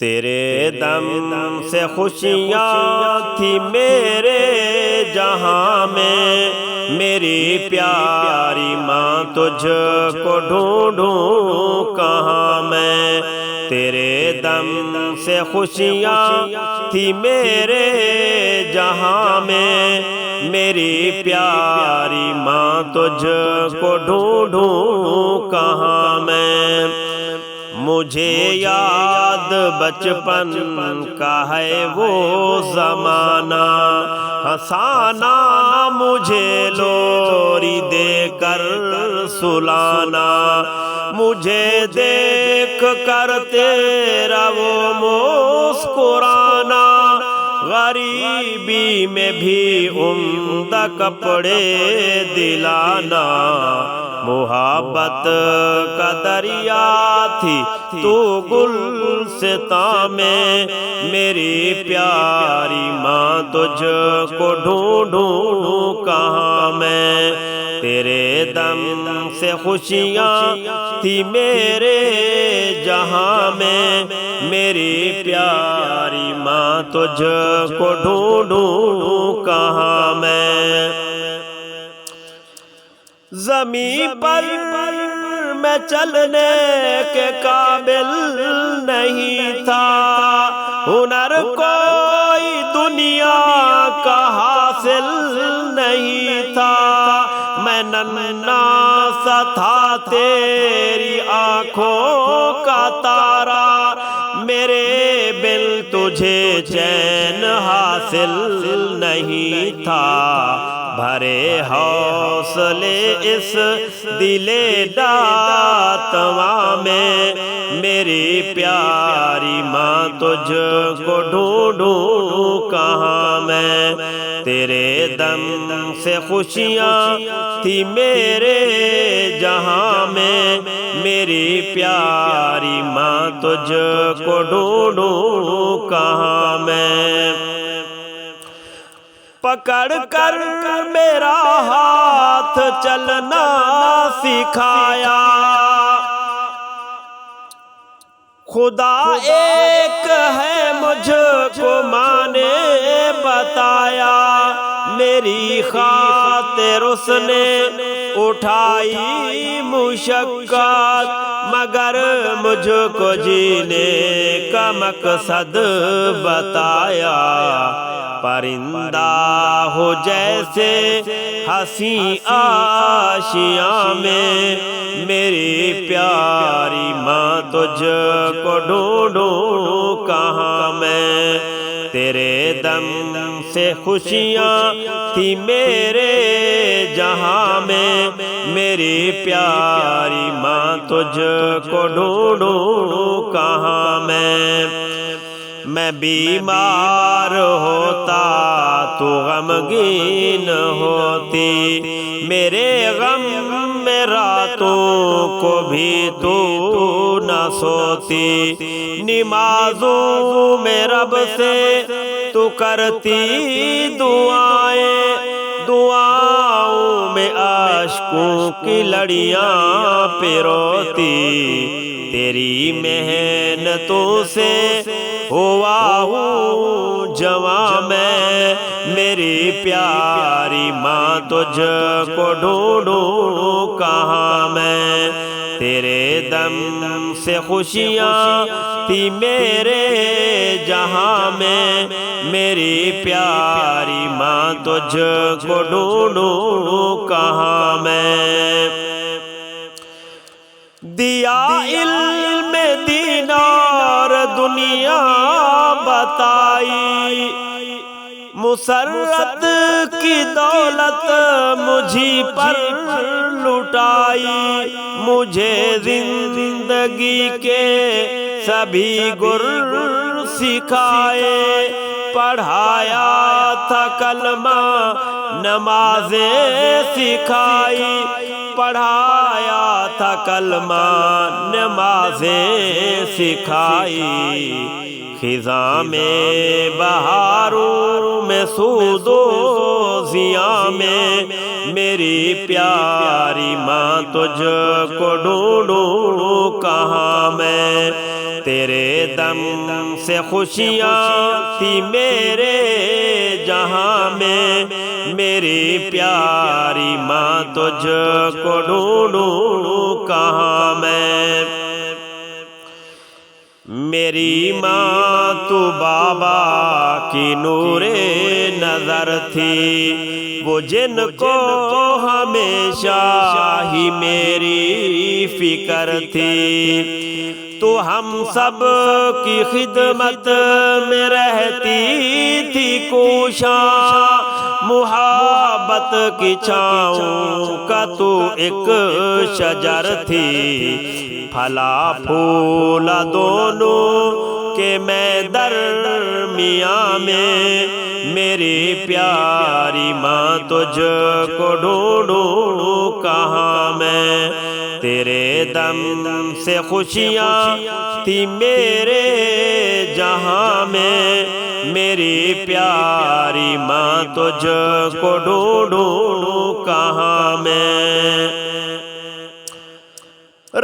تیرے دم سے خوشیاں تھی میرے جہاں میں، میری پیاری ماں تجھ کو ڈھونڈوں کہاں میں۔ تیرے دم سے خوشیاں تھی میرے جہاں میں، میری پیاری ماں تجھ کو ڈھونڈوں کہاں میں۔ مجھے یاد بچپن کا ہے وہ زمانہ، ہنسانا مجھے لوری دے کر سلانا، مجھے دیکھ کر تیرا وہ مسکرانا، غریبی میں بھی عمدہ کپڑے دلانا۔ محبت کا دریا تھی تو گلستاں میں، میری پیاری ماں تجھ کو ڈھونڈوں کہاں میں۔ تیرے دم سے خوشیاں تھی میرے جہاں میں، میری پیاری ماں تجھ کو ڈھونڈوں کہاں میں۔ زمین پر میں چلنے کے قابل نہیں تھا، ہنر کوئی دنیا کا حاصل نہیں تھا، میں ننھا سا تھا تیری آنکھوں کا تارا، میرے بن تجھے چین حاصل نہیں تھا، بھرے حوصلے اس دل داتواں میں، میری پیاری ماں تجھ کو ڈھونڈوں کہاں میں۔ تیرے دم سے خوشیاں تھی میرے جہاں میں، میری پیاری ماں تجھ کو ڈھونڈوں کہاں میں۔ پکڑ کر میرا ہاتھ چلنا سکھایا، خدا ایک ہے مجھ کو ماں نے بتایا، میری خاطر اس نے اٹھائی مشقت، مگر مجھ کو جینے کا مقصد بتایا، پرندہ ہو جیسے ہنسی آشیاں میں، میری پیاری ماں تجھ کو ڈھونڈوں کہاں میں۔ تیرے دم سے خوشیاں تھی میرے جہاں میں، میری پیاری ماں تجھ کو ڈھونڈوں کہاں میں۔ میں بیمار ہوتا تو غمگین ہوتی، میرے غم میں راتوں کو بھی تو نہ سوتی، نمازوں میں رب سے تو کرتی دعائیں، دعاؤں میں اشکوں کی لڑیاں پروتی، تیری محنتوں سے ہوا ہوں جواں میں، میری پیاری ماں تجھ کو ڈھونڈوں کہاں میں۔ تیرے دم سے خوشیاں تھی میرے جہاں میں، میری پیاری ماں تجھ کو ڈھونڈوں کہاں میں۔ دیا علم دین اور دنیا بتائی، مسرت کی دولت مجھی پر لٹائی، مجھے زندگی کے سبھی گر سکھائے، پڑھایا تھا کلمہ نمازیں سکھائی، پڑھایا تھا کلمہ نمازیں سکھائی، خزاں میں بہاروں میں سود و زیاں میں، میری پیاری ماں تجھ کو ڈھونڈوں کہاں میں۔ تیرے دم سے خوشیاں تھی میرے جہاں میں، میری پیاری ماں تجھ کو ڈھونڈوں کہاں میں۔ میری ماں تو بابا کی نور نظر تھی، وہ جن کو ہمیشہ ہی میری فکر تھی، تو ہم سب کی خدمت میں رہتی تھی کوشاں، محبت کی چھاؤں کا تو ایک شجر تھی، پھلا پھولا دونوں کے میں درمیاں میں، میری پیاری ماں تجھ کو ڈھونڈوں کہاں میں۔ تیرے دم سے خوشیاں تھی میرے جہاں میں، میری پیاری ماں تجھ کو ڈھونڈوں کہاں میں۔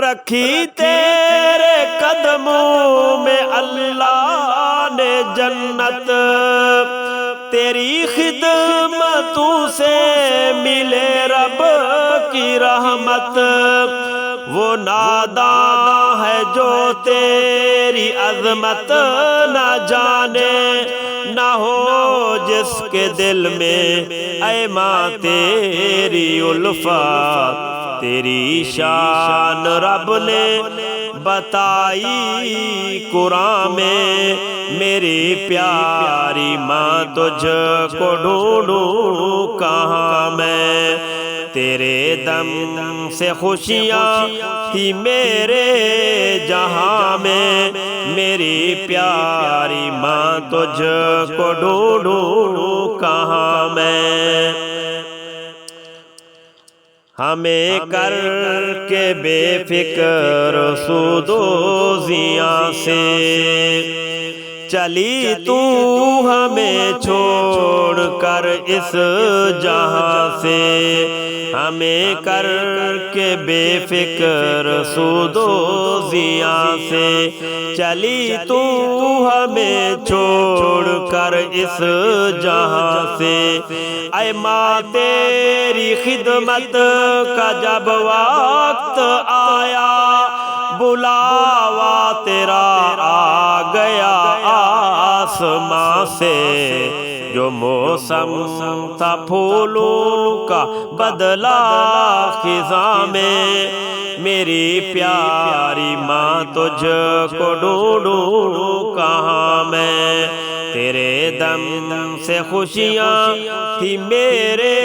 رکھی تیرے قدموں میں اللہ نے جنت، تیری خدمتوں سے ملے رب کی رحمت، وہ ناداں ہے جو تیری عظمت نہ جانے، نہ ہو جس کے دل میں اے ماں تیری الفت، تیری شان رب نے بتائی قرآن میں، میری پیاری ماں تجھ کو ڈھونڈوں کہاں میں۔ تیرے دم سے خوشیاں تھی میرے جہاں میں، میری پیاری ماں تجھ کو ڈھونڈوں کہاں میں۔ ہمیں کر کے بے فکر سود و زیاں سے، چلی تو ہمیں چھوڑ کر اس جہاں سے، ہمیں کر کے بے فکر سود و زیاں سے، چلی تو ہمیں چھوڑ کر اس جہاں سے، اے ماں تیری خدمت کا جب وقت آیا، بلاوا تیرا آ گیا آسماں سے، جو موسم تھا پھولوں کا بدلا خزاں میں، میری پیاری ماں تجھ کو ڈھونڈوں کہاں میں۔ تیرے دم سے خوشیاں تھی میرے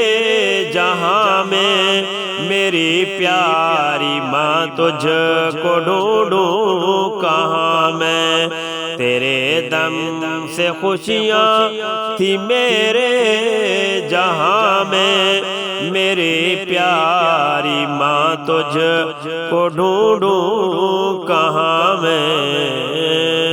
جہاں میں، میری پیاری ماں تجھ کو ڈھونڈوں کہاں میں۔ تیرے دم سے خوشیاں تھی میرے جہاں میں، میری پیاری ماں تجھ کو ڈھونڈوں کہاں میں۔